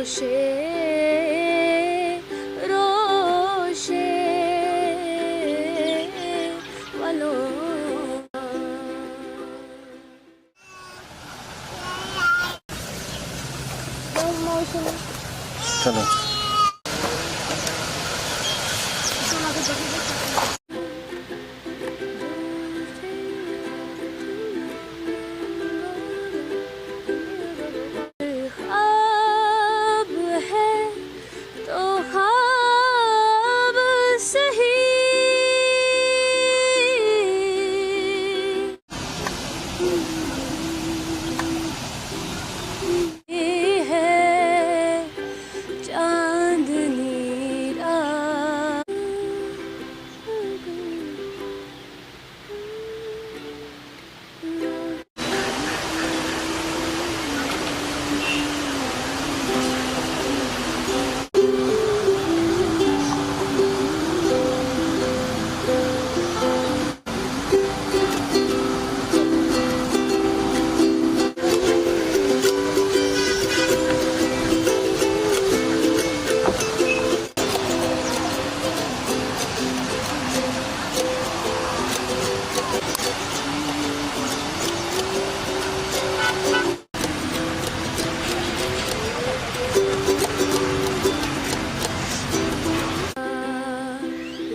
रोशे रोशे वालों चलो ख्वाब है तो ख्वाब सही है चांदनी रात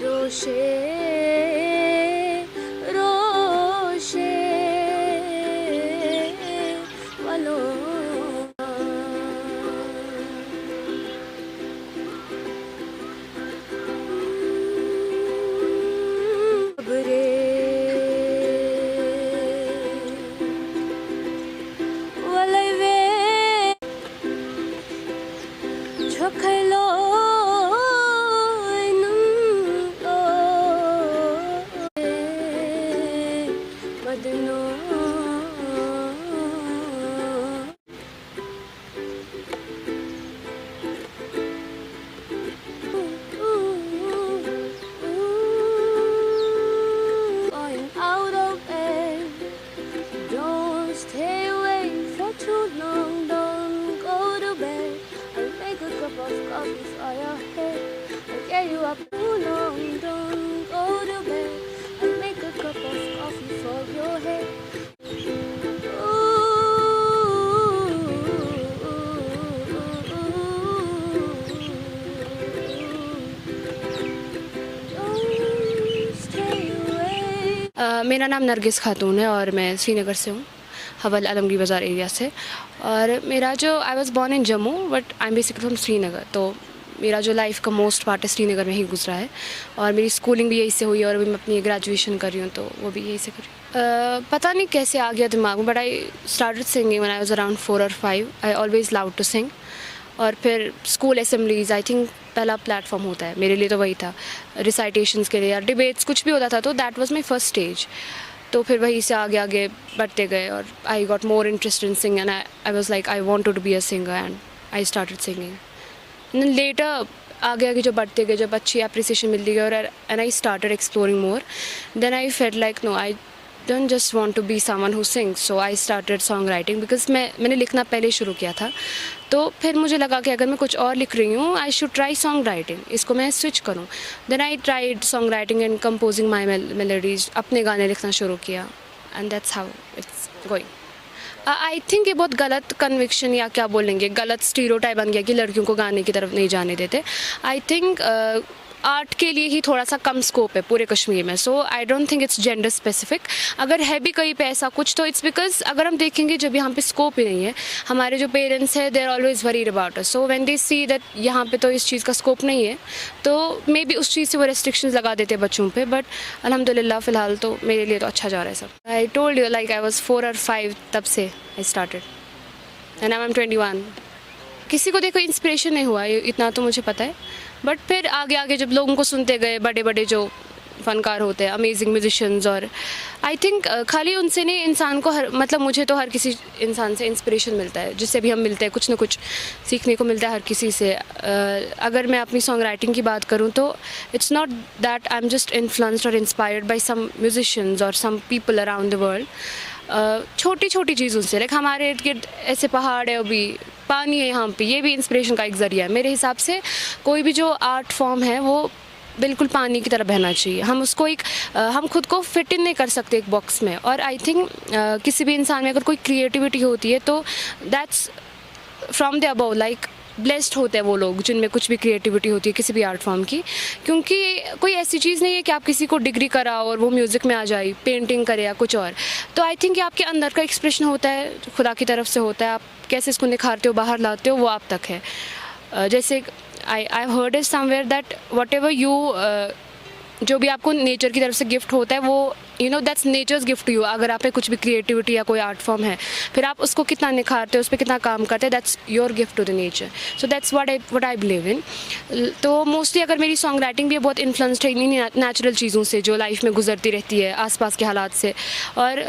रोशे रोशे वालों खबरे वाले वे झोंकलो Going out of bed, don't stay awake for too long, don't go to bed. I'll make a cup of coffee for your head. I'll get you up too long, don't go to bed. I'll make a cup of coffee for your head. मेरा नाम नरगिस खातून है और मैं श्रीनगर से हूँ, हवल आलमगीर बाज़ार area से। और मेरा जो I was born in Jammu but I am basically from Srinagar, तो मेरा जो लाइफ का मोस्ट पार्ट है श्रीनगर में ही गुजरा है। और मेरी स्कूलिंग भी यहीं से हुई है और अभी मैं अपनी ग्रेजुएशन कर रही हूँ, तो वो भी यहीं से कर रही हूँ। पता नहीं कैसे आ गया दिमाग में, but I started singing when I was around 4 or 5। I always love to sing. और फिर स्कूल असेंबलीज़ आई थिंक पहला प्लेटफॉर्म होता है मेरे लिए, तो वही था। रिसाइटेशंस के लिए या डिबेट्स कुछ भी होता था, तो that was my first stage. तो फिर वहीं से आगे आगे बढ़ते गए और I got more interest in sing and I was like I wanted to be a singer and I started singing. And later आगे आगे जब बढ़ते गए, जब अच्छी अप्रिसिएशन मिलती गई और and I started exploring more, then I felt like no, I don't just want to be someone who sings, so I started songwriting because मैंने लिखना पहले शुरू किया था। तो फिर मुझे लगा कि अगर मैं कुछ और लिख रही हूँ, I should try song writing, इसको मैं स्विच करूँ। Then I tried song writing and composing my melodies, अपने गाने लिखना शुरू किया and that's how it's going. I think ये बहुत गलत कन्विक्शन या क्या बोलेंगे, गलत स्टीरियोटाइप बन गया कि लड़कियों को गाने की तरफ नहीं जाने देते। आई थिंक आर्ट के लिए ही थोड़ा सा कम स्कोप है पूरे कश्मीर में, so I don't think it's gender specific. अगर है भी कहीं पे ऐसा कुछ, तो इट्स बिकॉज अगर हम देखेंगे जब यहाँ पे स्कोप ही नहीं है, हमारे जो पेरेंट्स हैं they are always worried about us, so when they see that यहाँ पे तो इस चीज़ का स्कोप नहीं है, तो मे बी उस चीज़ से वो रेस्ट्रिक्शंस लगा देते हैं बच्चों पे। बट अल्हम्दुलिल्लाह फ़िलहाल तो मेरे लिए तो अच्छा जा रहा है सब। I told you like I was 4 or 5 तब से I started and I am 21। किसी को देखो इंस्पिरेशन नहीं हुआ, इतना तो मुझे पता है। बट फिर आगे आगे जब लोगों को सुनते गए, बड़े बड़े जो फ़नकार होते हैं, अमेजिंग म्यूजिशियंस, और आई थिंक खाली उनसे नहीं, इंसान को मतलब मुझे तो हर किसी इंसान से इंस्पिरेशन मिलता है, जिससे भी हम मिलते हैं कुछ ना कुछ सीखने को मिलता है हर किसी से। अगर मैं अपनी सॉन्ग राइटिंग की बात करूँ तो it's not that I am just influenced और इंस्पायर्ड बाय सम म्यूजिशियंस और some people around the world. छोटी छोटी चीज़ों से, लाइक हमारे इर्द गिर्द ऐसे पहाड़ है, अभी पानी है यहाँ पे, ये भी इंस्पिरेशन का एक ज़रिया है मेरे हिसाब से। कोई भी जो आर्ट फॉर्म है वो बिल्कुल पानी की तरह बहना चाहिए। हम उसको हम खुद को फिट इन नहीं कर सकते एक बॉक्स में। और आई थिंक किसी भी इंसान में अगर कोई क्रिएटिविटी होती है तो that's from the above, like blessed होते हैं वो लोग जिनमें कुछ भी क्रिएटिविटी होती है किसी भी आर्ट फॉर्म की। क्योंकि कोई ऐसी चीज़ नहीं है कि आप किसी को डिग्री कराओ और वो म्यूज़िक में आ जाए, पेंटिंग करे या कुछ और। तो आई थिंक आपके अंदर का एक्सप्रेशन होता है, खुदा की तरफ से होता है, आप कैसे इसको निखारते हो, बाहर लाते हो, वो आप तक है। जैसे I heard is somewhere that what ever you, जो भी आपको नेचर की तरफ से गिफ्ट होता है वो that's nature's gift to you. अगर आप पे कुछ भी क्रिएटिविटी या कोई आर्ट फॉर्म है, फिर आप उसको कितना निखारते हो, उस पर कितना काम करते हैं, that's your gift to the nature. So that's what I believe in. तो मोस्टली अगर मेरी सॉन्ग राइटिंग भी बहुत इन्फ्लुएंस्ड है इन्हीं नेचुरल चीज़ों से जो लाइफ में गुजरती रहती है, आसपास के हालात से। और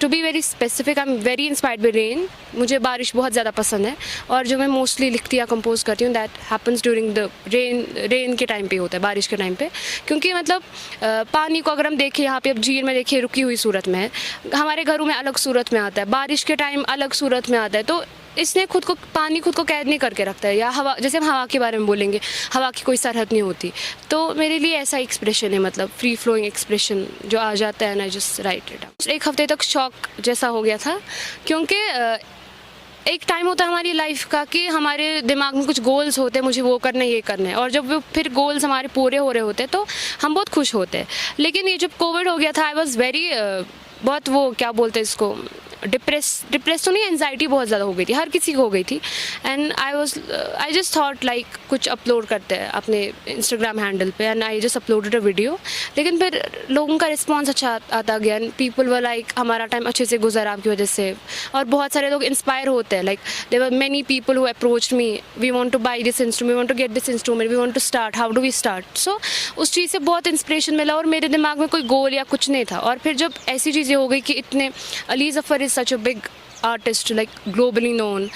to be very specific, I am very inspired by rain. मुझे बारिश बहुत ज़्यादा पसंद है और जो मैं मोस्टली लिखती या कंपोज करती हूँ that happens during the rain के टाइम पे होता है, बारिश के टाइम पे। क्योंकि मतलब पानी को अगर हम देखें, यहाँ पे अब झील में देखिए रुकी हुई सूरत में है, हमारे घरों में अलग सूरत में आता है, बारिश के टाइम अलग सूरत में आता है। तो इसने पानी खुद को कैद नहीं करके रखता है। या हवा, जैसे हम हवा के बारे में बोलेंगे, हवा की कोई सरहद नहीं होती। तो मेरे लिए ऐसा एक्सप्रेशन है, मतलब फ्री फ्लोइंग एक्सप्रेशन जो आ जाता है ना, जस्ट राइट इट। एक हफ्ते तक शॉक जैसा हो गया था, क्योंकि एक टाइम होता है हमारी लाइफ का कि हमारे दिमाग में कुछ गोल्स होते हैं, मुझे वो करना है, ये करना है। और जब वो फिर गोल्स हमारे पूरे हो रहे होते हैं तो हम बहुत खुश होते हैं। लेकिन ये जब कोविड हो गया था, आई वॉज वेरी बहुत, वो क्या बोलते हैं इसको, डिप्रेस तो नहीं, एनजाइटी बहुत ज़्यादा हो गई थी, हर किसी को हो गई थी। And I just thought like कुछ अपलोड करते हैं अपने इंस्टाग्राम हैंडल पे, and I just uploaded a video. लेकिन फिर लोगों का रिस्पॉन्स अच्छा आता गया, एंड पीपल वर लाइक हमारा टाइम अच्छे से गुजरा आपकी वजह से। और बहुत सारे लोग इंस्पायर होते हैं, like there were many people who approached me, we want to buy this instrument, we want to get this instrument, we want to start, how do we start. So उस चीज़ से बहुत इंस्पिरेशन मिला और मेरे दिमाग में कोई गोल या कुछ नहीं था। और फिर जब ऐसी चीज़ें हो गई कि इतने, Ali Zafar is such a big artist, like globally known,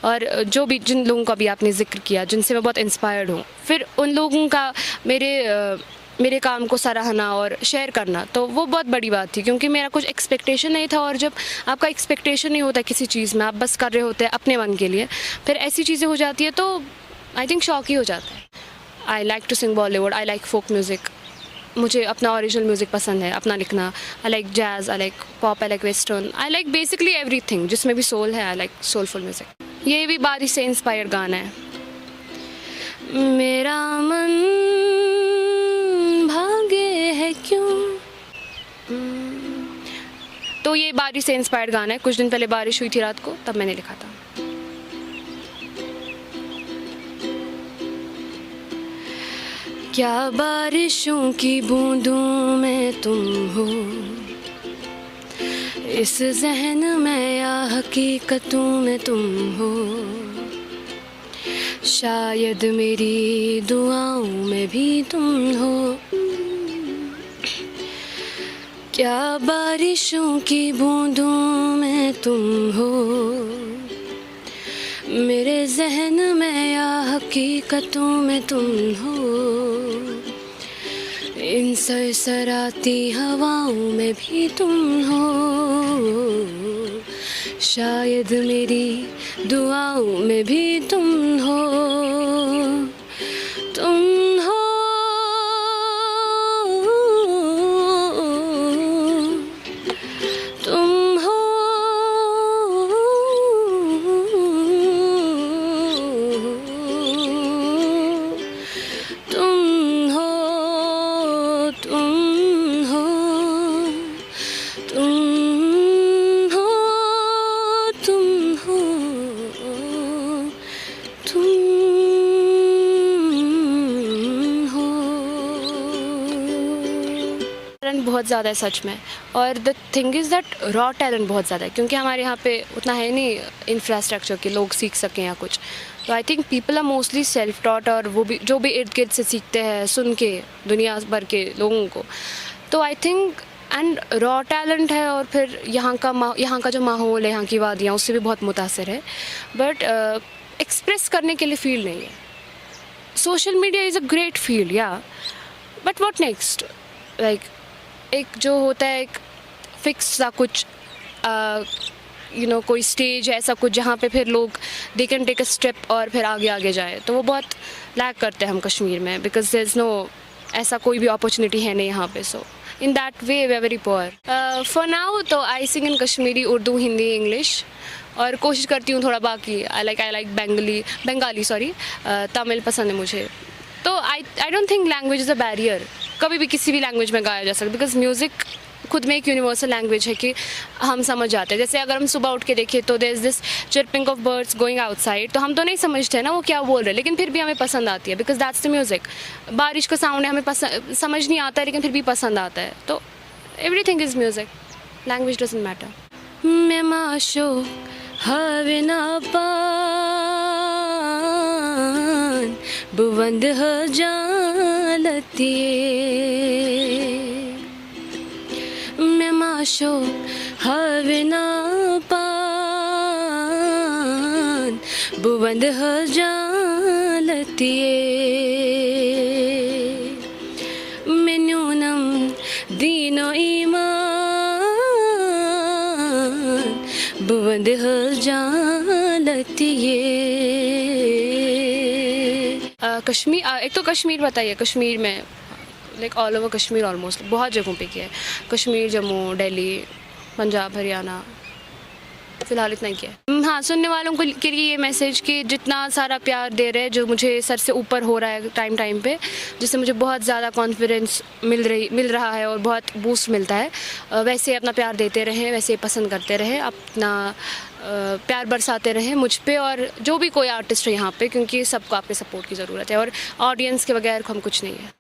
और जो भी जिन लोगों का भी आपने जिक्र किया जिनसे मैं बहुत इंस्पायर्ड हूँ, फिर उन लोगों का मेरे काम को सराहना और शेयर करना, तो वो बहुत बड़ी बात थी। क्योंकि मेरा कुछ एक्सपेक्टेशन नहीं था, और जब आपका एक्सपेक्टेशन नहीं होता किसी चीज़ में, आप बस कर रहे होते हैं अपने मन के लिए, फिर ऐसी चीज़ें हो जाती है तो आई थिंक शौक ही हो जाता है। I like to sing Bollywood, I like folk music, मुझे अपना ओरिजिनल म्यूज़िक पसंद है, अपना लिखना। I like jazz, I like pop, I like western, I like basically everything जिसमें भी सोल है। I like soulful music. ये भी बारिश से इंस्पायर गाना है। मेरा मन भागे है क्यों, तो ये बारिश से इंस्पायर्ड गाना है। कुछ दिन पहले बारिश हुई थी रात को, तब मैंने लिखा था। क्या बारिशों की बूंदों में तुम हो, इस ज़हन में या हकीकतों में तुम हो, शायद मेरी दुआओं में भी तुम हो। क्या बारिशों की बूंदों में तुम हो, मेरे ज़हन में या हकीकतों में तुम हो, इन सरसराती हवाओं में भी तुम हो, शायद मेरी दुआओं में भी तुम हो। तुम हो, तुम हो, तुम हो, तुम हो, तुम हो, तुम हो, तुम हो। टैलेंट बहुत ज़्यादा है सच में, और the thing is that raw talent बहुत ज़्यादा है, क्योंकि हमारे यहाँ पे उतना है नहीं इंफ्रास्ट्रक्चर के लोग सीख सकें या कुछ। तो I think people are mostly self taught, और वो भी जो भी इर्द गिर्द से सीखते हैं सुन के दुनिया भर के लोगों को। तो I think and raw talent है, और फिर यहाँ का जो माहौल है, यहाँ की वादियाँ, उससे भी बहुत मुतासर है। बट एक्सप्रेस करने के लिए फील्ड नहीं है। Social media is a great field या, बट व्हाट नेक्स्ट, लाइक एक जो होता है एक फिक्स सा कुछ कोई स्टेज ऐसा कुछ जहाँ पे फिर लोग they can take a step और फिर आगे आगे जाए, तो वो बहुत लैक करते हैं हम कश्मीर में, बिकॉज देयर इज़ नो ऐसा कोई भी अपॉर्चुनिटी है नहीं यहाँ पे. So in that way we are very poor. For now तो I sing in Kashmiri, Urdu, Hindi, English, और कोशिश करती हूँ थोड़ा बाकी. आई लाइक बंगाली तमिल पसंद है मुझे. तो आई don't think language is a barrier. कभी भी किसी भी लैंग्वेज में गाया जा सकता है, बिकॉज म्यूज़िक खुद में एक यूनिवर्सल लैंग्वेज है कि हम समझ जाते हैं. जैसे अगर हम सुबह उठ के देखें तो there is this chirping of birds going outside, तो हम तो नहीं समझते ना वो क्या बोल रहे हैं, लेकिन फिर भी हमें पसंद आती है, बिकॉज दैट्स द म्यूज़िक. बारिश का साउंड है, हमें समझ नहीं आता है, लेकिन फिर भी पसंद आता है. तो everything is music. Language doesn't matter. मैं माशो हवे ना पान बुवंद ह जालती मैं माशो हवे ना पान बुवंद ह जालती मेन्यूनम दीनो ईमान बुवंद ह जालती कश्मीर. एक तो कश्मीर बताइए, कश्मीर में like all over Kashmir almost बहुत जगहों पे किया है. कश्मीर, जम्मू, दिल्ली, पंजाब, हरियाणा, फ़िलहाल इतना ही किया है. हाँ, सुनने वालों को के लिए ये मैसेज कि जितना सारा प्यार दे रहे हैं, जो मुझे सर से ऊपर हो रहा है टाइम पे, जिससे मुझे बहुत ज़्यादा कॉन्फिडेंस मिल रहा है और बहुत बूस्ट मिलता है, वैसे अपना प्यार देते रहें, वैसे पसंद करते रहें, अपना प्यार बरसाते रहें मुझ पे और जो भी कोई आर्टिस्ट है यहाँ पे, क्योंकि सबको आपके सपोर्ट की ज़रूरत है और ऑडियंस के बगैर हम कुछ नहीं है.